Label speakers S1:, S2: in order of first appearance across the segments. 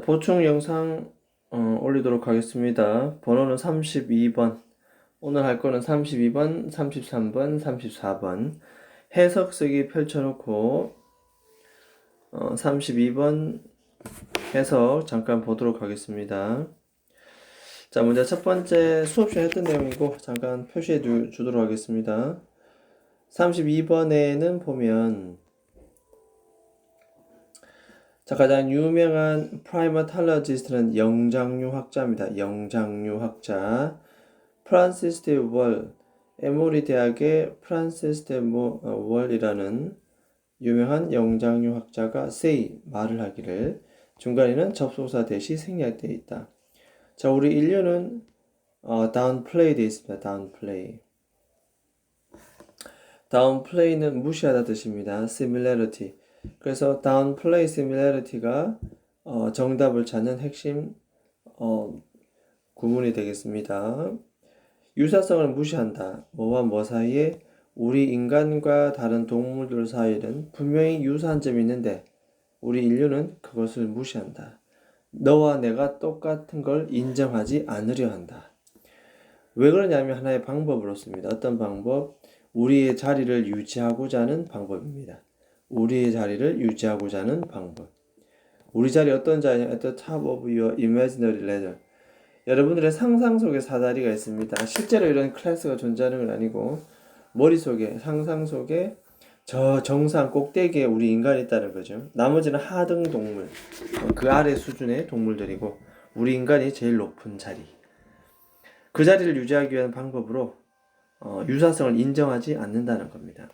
S1: 보충 영상 올리도록 하겠습니다. 번호는 32번. 오늘 할 거는 32번, 33번, 34번. 해석 쓰기 펼쳐놓고 32번 해석 잠깐 보도록 하겠습니다. 자, 먼저 첫 번째 수업 시간에 했던 내용이고 잠깐 표시해 주도록 하겠습니다. 32번에는 보면 자, 가장 유명한 프라이머탈러지스트는 영장류학자입니다. 영장류학자 프란시스 데 월, 에모리 대학의 프란시스 데 월이라는 유명한 영장류학자가 say 말을 하기를 중간에는 접속사 대시 생략되어 있다. 자, 우리 인류는 downplay 되어 있습니다. downplay. downplay는 무시하다 뜻입니다. similarity. 그래서 downplay similarity가 정답을 찾는 핵심 구문이 되겠습니다. 유사성을 무시한다. 뭐와 뭐 사이에 우리 인간과 다른 동물들 사이에는 분명히 유사한 점이 있는데 우리 인류는 그것을 무시한다. 너와 내가 똑같은 걸 인정하지 않으려 한다. 왜 그러냐면 하나의 방법으로 씁니다. 어떤 방법? 우리의 자리를 유지하고자 하는 방법입니다. 우리의 자리를 유지하고자 하는 방법. 우리 자리 어떤 자리냐? At the top of your imaginary ladder. 여러분들의 상상 속에 사다리가 있습니다. 실제로 이런 클래스가 존재하는 건 아니고 머릿속에, 상상 속에 저 정상 꼭대기에 우리 인간이 있다는 거죠. 나머지는 하등 동물, 그 아래 수준의 동물들이고 우리 인간이 제일 높은 자리. 그 자리를 유지하기 위한 방법으로 유사성을 인정하지 않는다는 겁니다.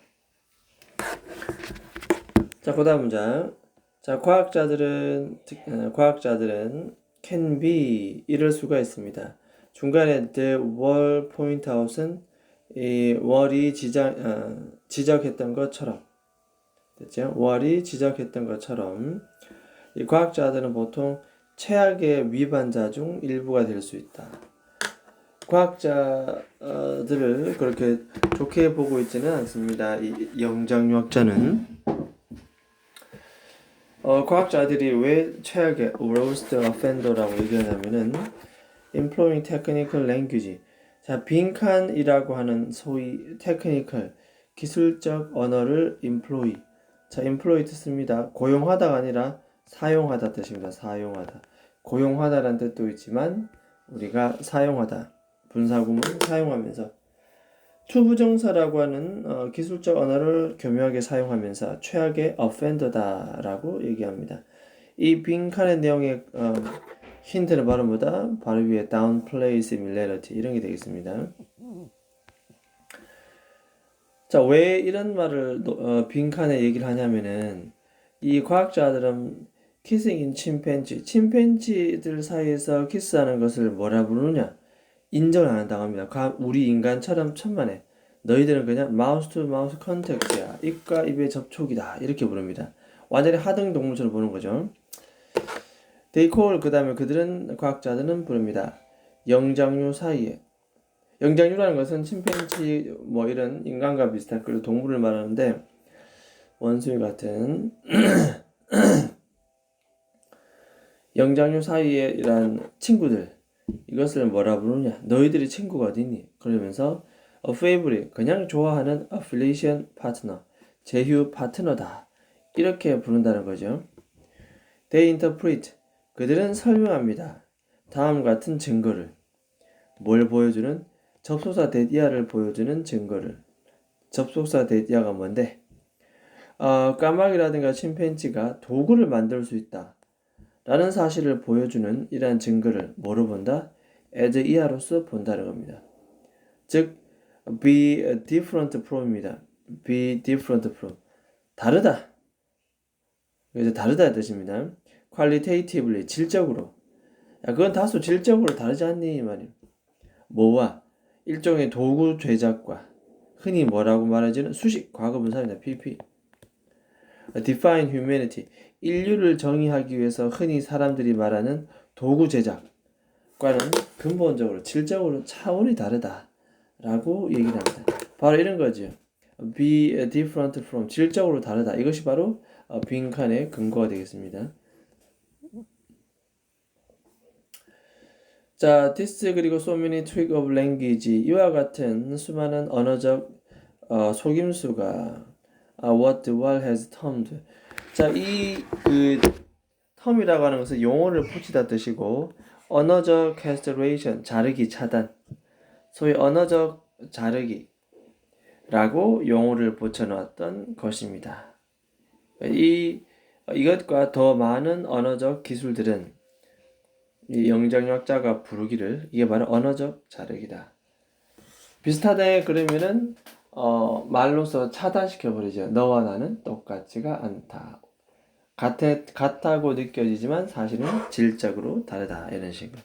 S1: 자, 그 다음 문장. 자, 과학자들은 can be 이럴 수가 있습니다. 중간에 the wall point out은 이 월이 지적했던 것처럼 됐죠? 월이 지적했던 것처럼 이 과학자들은 보통 최악의 위반자 중 일부가 될 수 있다. 과학자들을 그렇게 좋게 보고 있지는 않습니다. 이 영장류학자는 과학자들이 왜 최악의 worst offender라고 얘기하냐면은 employing technical language. 자, 빈칸이라고 하는 소위 technical 기술적 언어를 employ. 자, employ 뜻입니다. 고용하다가 아니라 사용하다 뜻입니다. 사용하다. 고용하다라는 뜻도 있지만 우리가 사용하다. 분사구문 사용하면서 투부정사라고 하는 기술적 언어를 교묘하게 사용하면서 최악의 offender다라고 얘기합니다. 이 빈칸의 내용의 힌트는 바로 뭐다? 바로 위에 downplay similarity 이런 게 되겠습니다. 자, 왜 이런 말을 빈칸에 얘기를 하냐면은 이 과학자들은 kissing in 침팬지들 사이에서 키스하는 것을 뭐라 부르느냐? 인정을 안 한다고 합니다. 우리 인간처럼 천만에 너희들은 그냥 마우스 투 마우스 컨택트야. 입과 입의 접촉이다. 이렇게 부릅니다. 완전히 하등 동물처럼 보는 거죠. They call 그 다음에 그들은 과학자들은 부릅니다. 영장류 사이에. 영장류라는 것은 침팬지 뭐 이런 인간과 비슷한 그런 동물을 말하는데 원숭이 같은 영장류 사이에 이란 친구들 이것을 뭐라 부르냐? 너희들이 친구가 어디니? 그러면서 a favorite, 그냥 좋아하는 affiliation partner, 제휴 파트너다. 이렇게 부른다는 거죠. They interpret, 그들은 설명합니다. 다음 같은 증거를. 뭘 보여주는? 접속사 데디아를 보여주는 증거를. 접속사 데디아가 뭔데? 까마귀라든가 침팬지가 도구를 만들 수 있다. 라는 사실을 보여주는 이러한 증거를 뭐로 본다? as 이하로서 본다는 겁니다. 즉, be different from입니다. be different from. 다르다. 그래서 다르다의 뜻입니다. qualitatively, 질적으로. 야, 그건 다소 질적으로 다르지 않니? 이 말이에요. 뭐와? 일종의 도구 제작과 흔히 뭐라고 말하지는 수식, 과거분사입니다. PP. define humanity. 인류를 정의하기 위해서 흔히 사람들이 말하는 도구 제작과는 근본적으로 질적으로 차원이 다르다라고 얘기를 합니다. 바로 이런 거죠. be different from, 질적으로 다르다. 이것이 바로 빈칸의 근거가 되겠습니다. 자, this 그리고 so many trick of language 이와 같은 수많은 언어적 속임수가 what Wall has termed. 자, 이 term이라고 하는 것은 용어를 붙이다 뜻이고 언어적 castration 자르기 차단. 소위 언어적 자르기라고 용어를 붙여놓았던 것입니다. 이것과 더 많은 언어적 기술들은 이 영장학자가 부르기를 이게 바로 언어적 자르기다. 비슷하네. 그러면은 말로서 차단시켜버리죠. 너와 나는 똑같지가 않다. 같다고 느껴지지만 사실은 질적으로 다르다. 이런 식으로.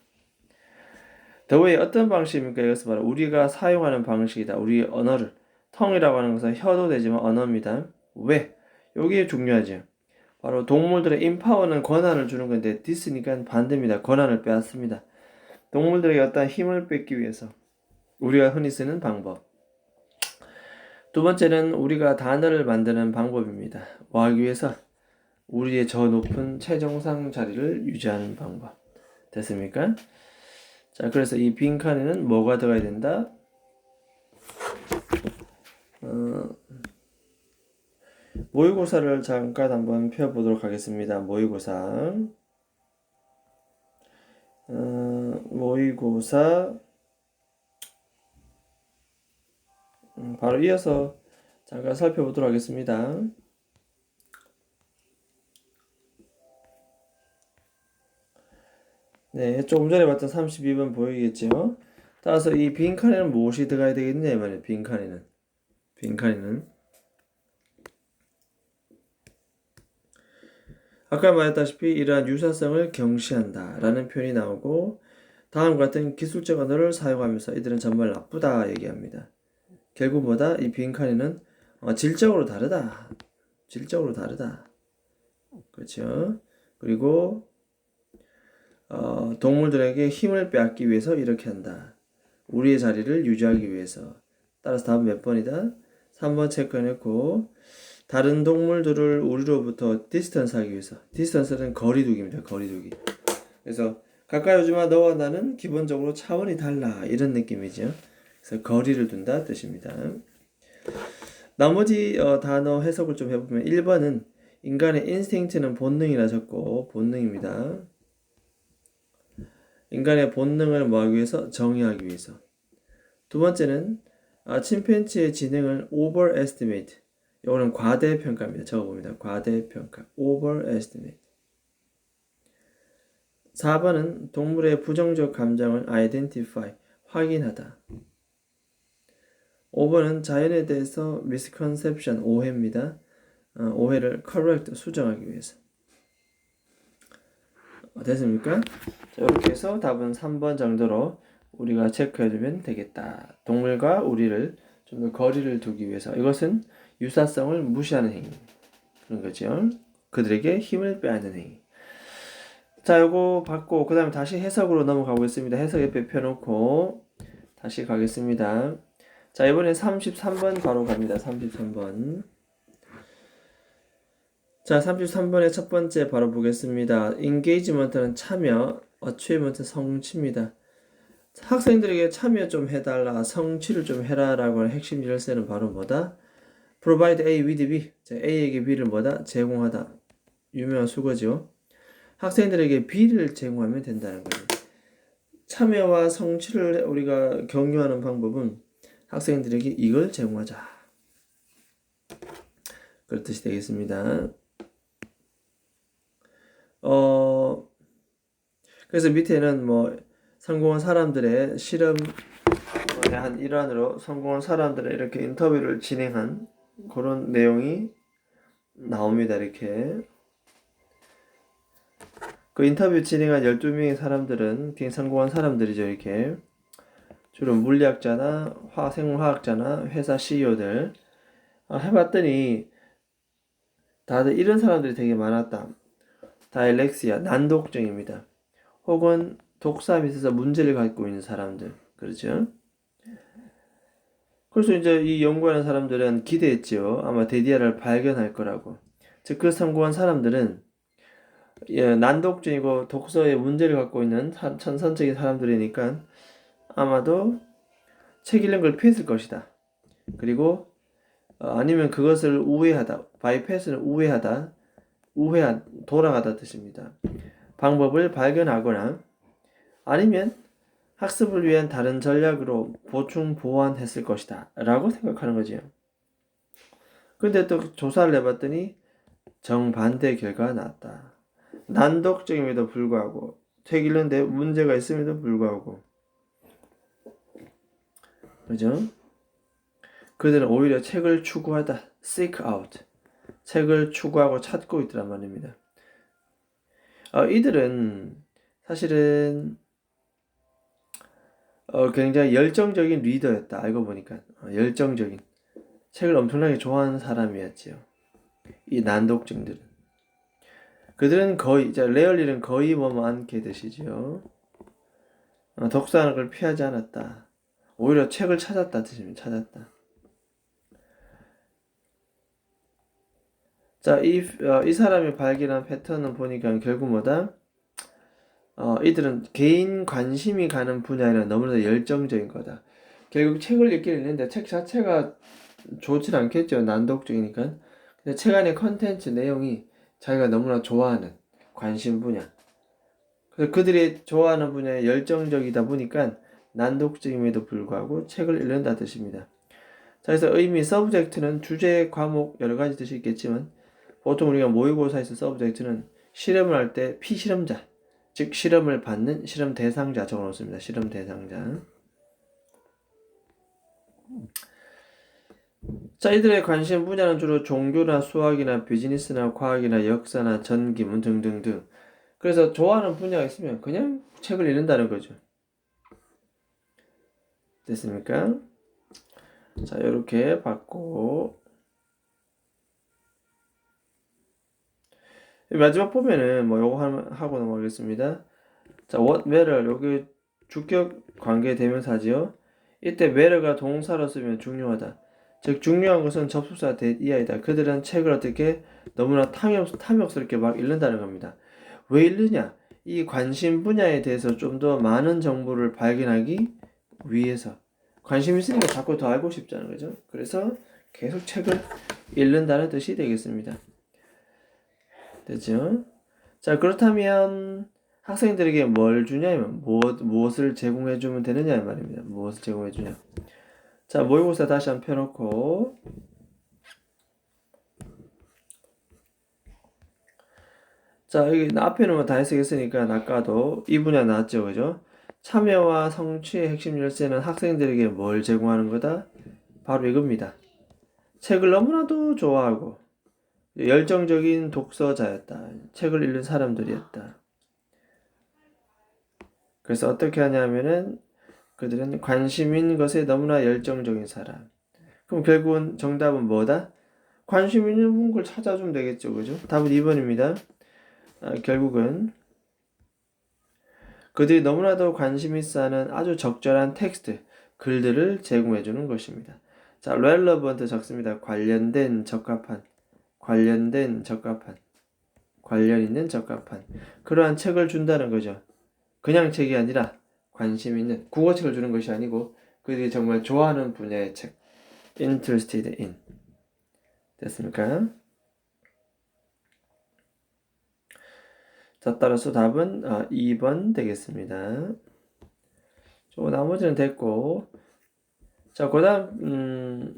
S1: The way 어떤 방식입니까? 이것은 바로 우리가 사용하는 방식이다. 우리 언어를 텅이라고 하는 것은 혀도 되지만 언어입니다. 왜? 여기에 중요하죠. 바로 동물들의 인파워는 권한을 주는 건데 디스니까 반대입니다. 권한을 빼앗습니다. 동물들에게 어떤 힘을 뺏기 위해서 우리가 흔히 쓰는 방법. 두 번째는 우리가 단어를 만드는 방법입니다. 뭐 하기 위해서? 우리의 저 높은 최정상 자리를 유지하는 방법. 됐습니까? 자, 그래서 이 빈칸에는 뭐가 들어가야 된다? 모의고사를 잠깐 한번 펴보도록 하겠습니다. 모의고사. 모의고사. 바로 이어서 잠깐 살펴보도록 하겠습니다. 네, 조금 전에 봤던 32번 보이겠죠? 따라서 이 빈칸에는 무엇이 들어가야 되겠냐 말이에요. 빈칸에는 아까 말했다시피 이러한 유사성을 경시한다 라는 표현이 나오고 다음과 같은 기술적 언어를 사용하면서 이들은 정말 나쁘다 얘기합니다. 결국 뭐다? 이 빈칸에는 질적으로 다르다. 그렇죠? 그리고 동물들에게 힘을 빼앗기 위해서 이렇게 한다. 우리의 자리를 유지하기 위해서. 따라서 답은 몇 번이다? 3번 체크해놓고 다른 동물들을 우리로부터 디스턴스 하기 위해서. 디스턴스는 거리두기입니다. 거리두기. 그래서 가까이 오지마 너와 나는 기본적으로 차원이 달라. 이런 느낌이죠. 그래서 거리를 둔다 뜻입니다. 나머지 단어 해석을 좀 해보면 1번은 인간의 인스팅트는 본능이라 적고 본능입니다. 인간의 본능을 뭐하기 위해서? 정의하기 위해서. 두 번째는 침팬지의 지능을 overestimate. 이거는 과대평가입니다. 적어봅니다. 과대평가. overestimate. 4번은 동물의 부정적 감정을 identify. 확인하다. 5번은 자연에 대해서 misconception. 오해입니다. 오해를 correct. 수정하기 위해서. 됐습니까? 자, 이렇게 해서 답은 3번 정도로 우리가 체크해주면 되겠다. 동물과 우리를 좀 더 거리를 두기 위해서. 이것은 유사성을 무시하는 행위. 그런 거죠. 그들에게 힘을 빼앗는 행위. 자, 요거 받고 그 다음에 다시 해석으로 넘어가보겠습니다. 해석 옆에 펴놓고 다시 가겠습니다. 자, 이번에 33번 바로 갑니다. 33번. 자, 33번의 첫 번째 바로 보겠습니다. engagement는 참여, achievement 성취입니다. 학생들에게 참여 좀 해달라, 성취를 좀 해라 라고 하는 핵심 열쇠는 바로 뭐다? provide A with B. 자, A에게 B를 뭐다? 제공하다. 유명한 수거죠. 학생들에게 B를 제공하면 된다는 거예요. 참여와 성취를 우리가 격려하는 방법은 학생들에게 이걸 제공하자. 그런 뜻이 되겠습니다. 그래서 밑에는 뭐 성공한 사람들의 실험의 한 일환으로 성공한 사람들의 이렇게 인터뷰를 진행한 그런 내용이 나옵니다. 이렇게 그 인터뷰 진행한 12명의 사람들은 굉장히 성공한 사람들이죠. 이렇게 주로 물리학자나 생물화학자나 회사 CEO들 해봤더니 다들 이런 사람들이 되게 많았다. 다일렉시아, 난독증입니다. 혹은 독감에 있어서 문제를 갖고 있는 사람들. 그렇죠? 그래서 이제 이 연구하는 사람들은 기대했죠. 아마 데디아를 발견할 거라고. 즉, 그 성공한 사람들은 난독증이고 독서에 문제를 갖고 있는 천선적인 사람들이니까 아마도 책 읽는 걸 피했을 것이다. 그리고 아니면 그것을 우회하다, 바이패스는 돌아가다 뜻입니다. 방법을 발견하거나 아니면 학습을 위한 다른 전략으로 보충 보완했을 것이다 라고 생각하는 거지요. 근데 또 조사를 해봤더니 정반대 결과가 나왔다. 난독증임에도 불구하고 책 읽는데 문제가 있음에도 불구하고, 그죠? 그들은 오히려 책을 추구하다, seek out, 책을 추구하고 찾고 있더란 말입니다. 이들은 사실은 굉장히 열정적인 리더였다. 알고 보니까 열정적인, 책을 엄청나게 좋아하는 사람이었지요. 이 난독증들은. 그들은 거의, 레얼리는 거의 뭐뭐 않게 되시지요. 독서하는 걸 피하지 않았다. 오히려 책을 찾았다 뜻입니다. 찾았다. 자, 이 사람이 발견한 패턴은 보니까 결국 뭐다? 이들은 개인 관심이 가는 분야에는 너무나 열정적인 거다. 결국 책을 읽기는 읽는데 책 자체가 좋진 않겠죠. 난독증이니까. 근데 책 안의 컨텐츠 내용이 자기가 너무나 좋아하는 관심 분야. 그래서 그들이 좋아하는 분야에 열정적이다 보니까 난독증임에도 불구하고 책을 읽는다 뜻입니다. 자, 그래서 의미 서브젝트는 주제, 과목 여러 가지 뜻이 있겠지만 보통 우리가 모의고사에서 서브젝트는 실험을 할 때 피실험자, 즉 실험을 받는 실험 대상자 적어놓습니다. 실험 대상자. 자, 이들의 관심 분야는 주로 종교나 수학이나 비즈니스나 과학이나 역사나 전기문 등등등. 그래서 좋아하는 분야가 있으면 그냥 책을 읽는다는 거죠. 됐습니까? 자, 이렇게 봤고 마지막 보면은 뭐 요거 하고 넘어가겠습니다. 자, what matter 여기 주격 관계 대명사지요. 이때 matter가 동사로 쓰면 중요하다. 즉 중요한 것은 접속사 이하이다. 그들은 책을 어떻게 너무나 탐욕스럽게 막 읽는다는 겁니다. 왜 읽느냐? 이 관심 분야에 대해서 좀 더 많은 정보를 발견하기 위해서. 관심 있으니까 자꾸 더 알고 싶잖아요. 그죠? 그래서 계속 책을 읽는다는 뜻이 되겠습니다. 됐죠? 자, 그렇다면 학생들에게 뭘 주냐면 무엇을 제공해 주면 되느냐 말입니다. 무엇을 제공해 주냐. 자, 모의고사 다시 한번 펴놓고 자, 여기 앞에는 뭐 다 해석했으니까 아까도 이 분야 나왔죠. 그죠? 참여와 성취의 핵심 열쇠는 학생들에게 뭘 제공하는 거다? 바로 이겁니다. 책을 너무나도 좋아하고 열정적인 독서자였다. 책을 읽는 사람들이었다. 그래서 어떻게 하냐면은 그들은 관심 있는 것에 너무나 열정적인 사람. 그럼 결국은 정답은 뭐다? 관심 있는 걸 찾아주면 되겠죠. 그죠? 답은 2번입니다. 결국은 그들이 너무나도 관심 있어 하는 아주 적절한 텍스트, 글들을 제공해 주는 것입니다. 자, relevant 적습니다. 관련 있는 적합한 그러한 책을 준다는 거죠. 그냥 책이 아니라 관심 있는 국어책을 주는 것이 아니고 그들이 정말 좋아하는 분야의 책, interested in. 됐습니까? 자, 따라서 답은 2번 되겠습니다. 나머지는 됐고, 자, 그 다음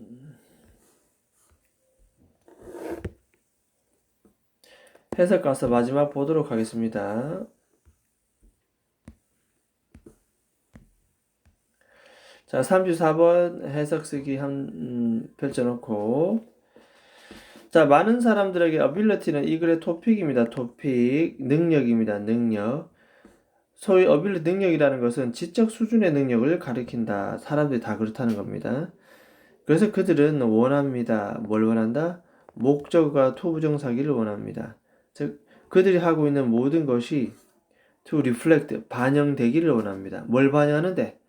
S1: 해석 가서 마지막 보도록 하겠습니다. 자, 34번 해석 쓰기 펼쳐놓고, 자, 많은 사람들에게 ability는 이 글의 토픽입니다. 토픽, 능력입니다. 능력. 소위 ability 능력이라는 것은 지적 수준의 능력을 가리킨다. 사람들이 다 그렇다는 겁니다. 그래서 그들은 원합니다. 뭘 원한다? 목적어가 투부정사기를 원합니다. 즉, 그들이 하고 있는 모든 것이 to reflect, 반영되기를 원합니다. 뭘 반영하는데?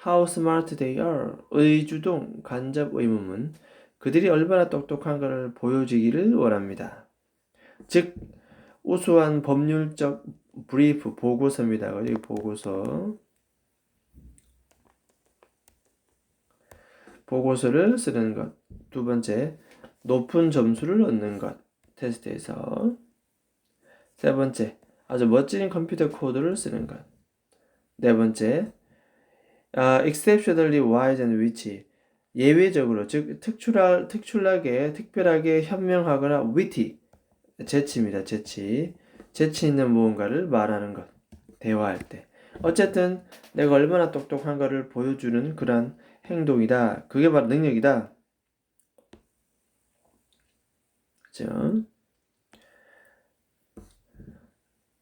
S1: How smart they are. 의주동, 간접 의문문. 그들이 얼마나 똑똑한 것을 보여주기를 원합니다. 즉, 우수한 법률적 브리프 보고서입니다. 여기 보고서를 쓰는 것. 두 번째, 높은 점수를 얻는 것. 테스트에서. 세 번째, 아주 멋진 컴퓨터 코드를 쓰는 것. 네 번째, exceptionally wise and witty. 예외적으로, 즉 특별하게 현명하거나 witty. 재치입니다. 재치 있는 무언가를 말하는 것. 대화할 때. 어쨌든 내가 얼마나 똑똑한가를 보여주는 그런 행동이다. 그게 바로 능력이다. 그죠?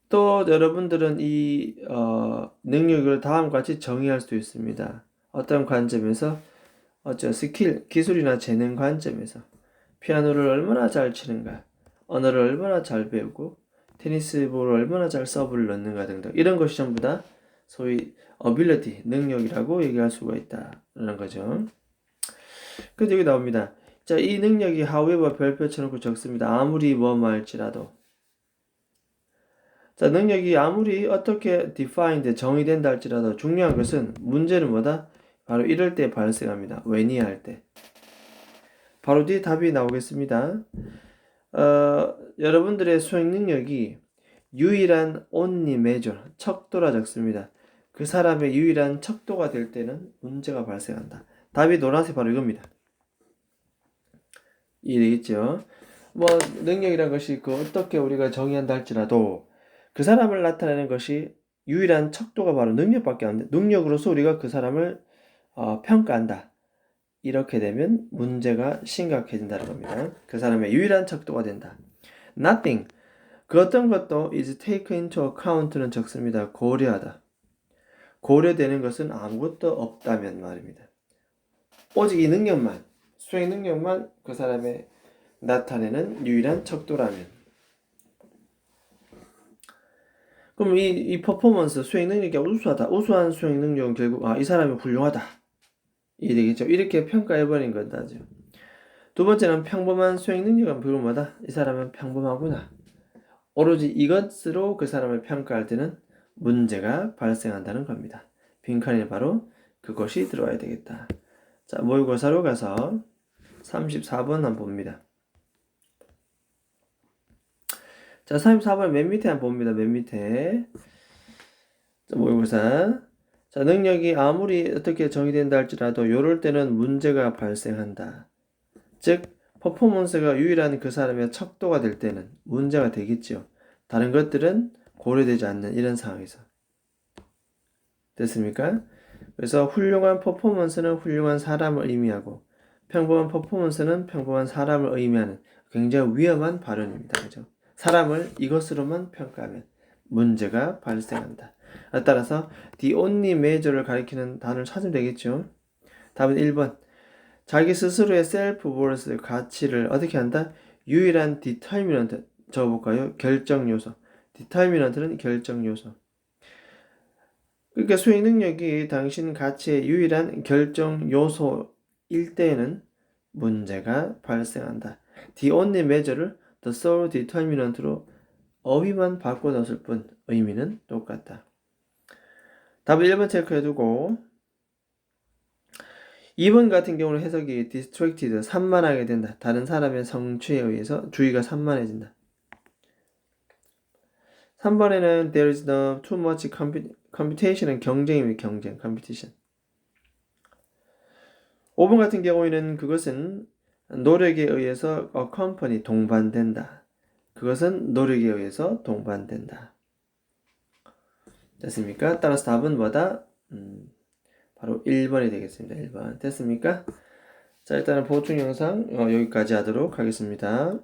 S1: 또 여러분들은 이 능력을 다음과 같이 정의할 수 있습니다. 어떤 관점에서 스킬, 기술이나 재능 관점에서 피아노를 얼마나 잘 치는가, 언어를 얼마나 잘 배우고 테니스 볼을 얼마나 잘 서브를 넣는가 등등 이런 것이 전부 다 소위 ability, 능력이라고 얘기할 수가 있다는 거죠. 근데 여기 나옵니다. 자, 이 능력이 however 별표 쳐놓고 적습니다. 아무리 뭐 말할지라도. 자, 능력이 아무리 어떻게 defined, 정의된다 할지라도 중요한 것은 문제는 뭐다? 바로 이럴 때 발생합니다. when이 할 때. 바로 뒤에 답이 나오겠습니다. 여러분들의 수행 능력이 유일한 only measure, 척도라 적습니다. 그 사람의 유일한 척도가 될 때는 문제가 발생한다. 답이 노란색 바로 이겁니다. 이해되겠죠? 뭐 능력이란 것이 어떻게 우리가 정의한다 할지라도 그 사람을 나타내는 것이 유일한 척도가 바로 능력밖에 안 돼. 능력으로서 우리가 그 사람을 평가한다. 이렇게 되면 문제가 심각해진다는 겁니다. 그 사람의 유일한 척도가 된다. Nothing. 그 어떤 것도 is taken into account는 적습니다. 고려하다. 고려되는 것은 아무것도 없다면 말입니다. 오직 이 능력만, 수행 능력만 그 사람의 나타내는 유일한 척도라면. 그럼 이 퍼포먼스, 수행 능력이 우수하다. 우수한 수행 능력은 결국 이 사람이 훌륭하다. 이해되겠죠? 이렇게 평가해버린 건다죠. 두 번째는 평범한 수행 능력은 불문하다. 이 사람은 평범하구나. 오로지 이것으로 그 사람을 평가할 때는 문제가 발생한다는 겁니다. 빈칸에 바로 그것이 들어와야 되겠다. 자, 모의고사로 가서 34번 한번 봅니다. 자, 34번 맨 밑에 한번 봅니다. 맨 밑에. 자, 모의고사. 자, 능력이 아무리 어떻게 정의된다 할지라도 요럴 때는 문제가 발생한다. 즉, 퍼포먼스가 유일한 그 사람의 척도가 될 때는 문제가 되겠죠. 다른 것들은 고려되지 않는 이런 상황에서. 됐습니까? 그래서 훌륭한 퍼포먼스는 훌륭한 사람을 의미하고 평범한 퍼포먼스는 평범한 사람을 의미하는 굉장히 위험한 발언입니다. 그죠? 사람을 이것으로만 평가하면 문제가 발생한다. 따라서 the only measure를 가리키는 단어를 찾으면 되겠죠. 답은 1번. 자기 스스로의 self-worth 가치를 어떻게 한다? 유일한 determinant 적어볼까요? 결정 요소. determinant는 결정 요소. 그러니까 수행 능력이 당신 가치의 유일한 결정 요소일 때에는 문제가 발생한다. The only measure를 the sole determinant로 어휘만 바꿔 넣었을 뿐 의미는 똑같다. 답을 1번 체크해두고 2번 같은 경우는 해석이 distracted, 산만하게 된다. 다른 사람의 성취에 의해서 주의가 산만해진다. 3번에는 there is no too much computation은 경쟁입니다. 경쟁, competition. 5번 같은 경우에는 그것은 노력에 의해서 accompany, 동반된다. 그것은 노력에 의해서 동반된다. 됐습니까? 따라서 답은 뭐다? 바로 1번이 되겠습니다. 1번. 됐습니까? 자, 일단은 보충 영상 여기까지 하도록 하겠습니다.